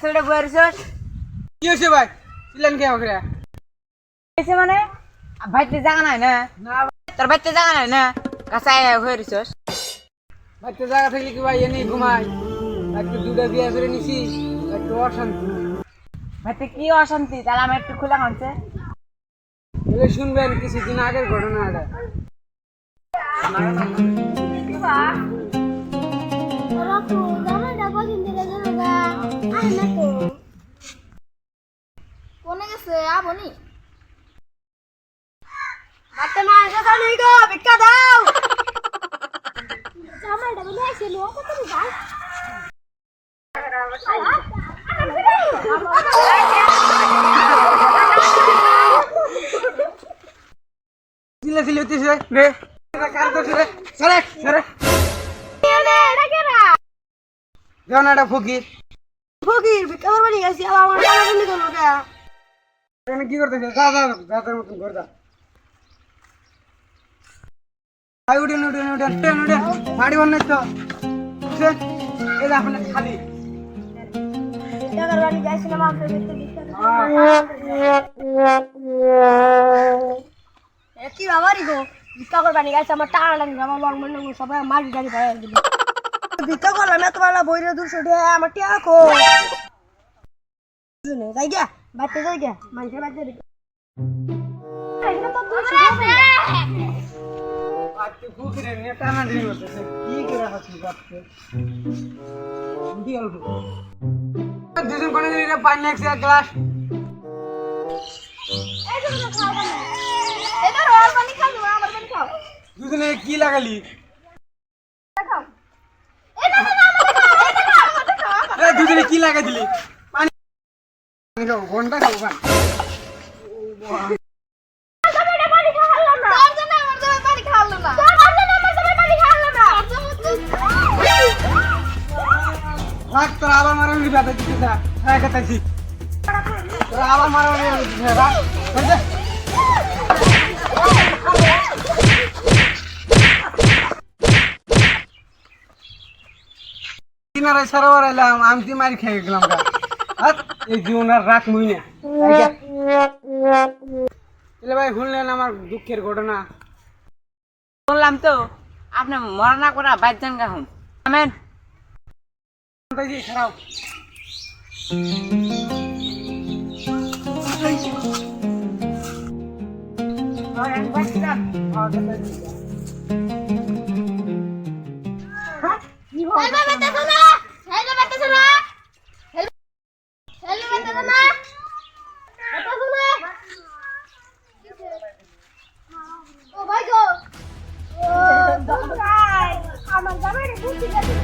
গাছটা বয়ে রইছস কি হইছে ভাই চিল্লান কে ওকরে এসে মানে ভাইতে জায়গা নাই না না তোর ভাইতে জায়গা নাই না গাছায় হয়ে রইছস ভাইতে জায়গা থাকলে কি ভাই এনে ঘুমাই একটু দুধে বিয়ে করে নিছি একটু অশান্তি ভাইতে কি অশান্তি তাহলে আমি একটু খোলা কানছে এলে শুনবেন কিছুদিন আগের ঘটনা এটা কোনে গেছে আবনি বাতে মা কথা নেই গো ভিক্ষা দাও জামাইটা বলে আইছে লোক কত ভাই চিল্লা চিল্লি হইতেছে রে কার তো রে সরে সরে এটা কেরা যাও না এটা ফকির ফকির ভিক্ষা করবানি গেছি আমার টানাটানি করলো কে এখানে কি করতেছে যা যা যা তোর মতন ঘর যা আই উঠেন উঠেন উঠেন উঠেন উঠেন বাড়ি বানাই তো উঠেন এই যে আপনার খালি ভিক্ষা করবানি গেছিলাম আপনার ভিক্ষা কি বাবারি গো ভিক্ষা করবানি গেছে আমার টানাটানি আমার লং মন সবাই মারি গাড়ি ভাই দিল ভিক্ষা করলাম না তোমার বইরে 200 টাকা আমার টাকা কো যাই গা বাড়তে যাই গা মানুষের বাড়তে আজকে ফকিরের নিয়ে টানাটানি করতেছে কি করে হাসি যাচ্ছে কি অল্প দুজন কোনে দিলে পানি একশো এক গ্লাস দুজনে কি লাগালি দুজনে কি লাগাই দিলি পানি খাও ঘন্টা খাও পানি রাখ তোর আবার মারামারি ব্যথা দিতে যা হ্যাঁ কথাছি তোর আবার মারামারি রাখ কিনারে সরোবর এলাম আমি মারি খেয়ে গেলাম এই জীবন আর রাখ মুই না ভাই শুনলেন আমার দুঃখের ঘটনা বললাম তো আপনি মরা না করা বাইর যান গাহুন আমেন খারাপ আমার জামাইরে বুঝি গেছে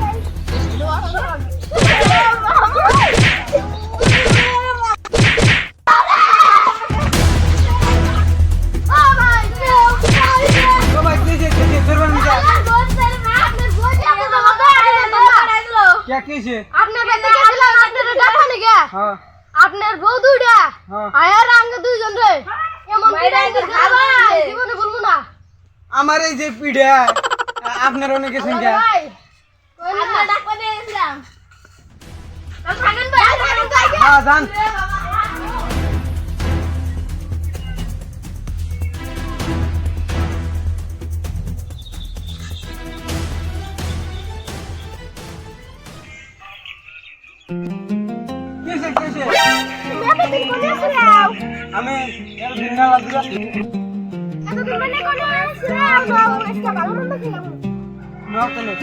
क्या कैसे আপনার বেতে গেছিলাম আপনার দেখা নাকি हां আপনার বউ দুইটা হ্যাঁ। আয়ার আঙ্গ দুইজন রে এমন বিরাঙ্গ খাবাই জীবনে বলবো না আমার এই যে পিড়া আপনার অনেকে সংখ্যা ভাই আপনার ডাকবা দিয়েছিলাম তো থাকেন ভাই হ্যাঁ জান कैसे कैसे এতদিন কোনে ছিলাম আমি এর দিনা লাগা এতদিন মানে কোনে ছিলাম তো আজকে ভালো মন্দ ছিলাম নাও তাহলে